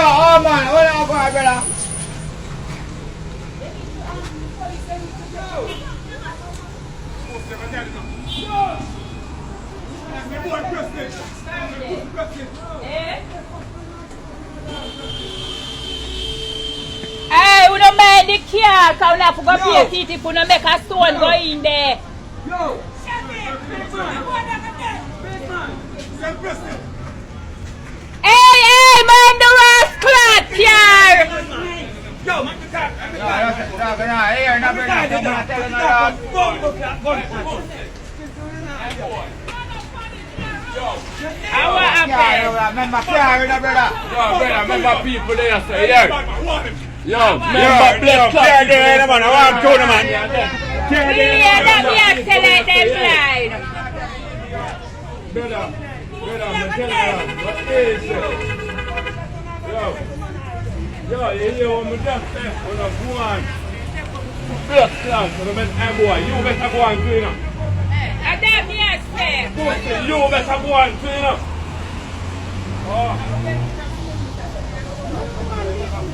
oh man, what are you going, brother? Hey, we don't make the car, because we have to go pay it if we don't make a stone go in there. Yo! Hey, man, the last clock here! Yo, man, the car! What happened? Remember car, brother. Yo, brother, remember people there, say, yeah. Yo, Remember blood clot there, man. I want to know, man. Really, that we accelerate them slide. brother, I'm telling you, what is it? Yo, you hear what I'm just saying? When I go on, blood clot, so you better go and clean up. And that me I say. You better go and clean up. Oh.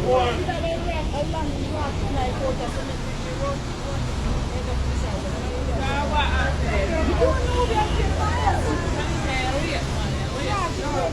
Go on.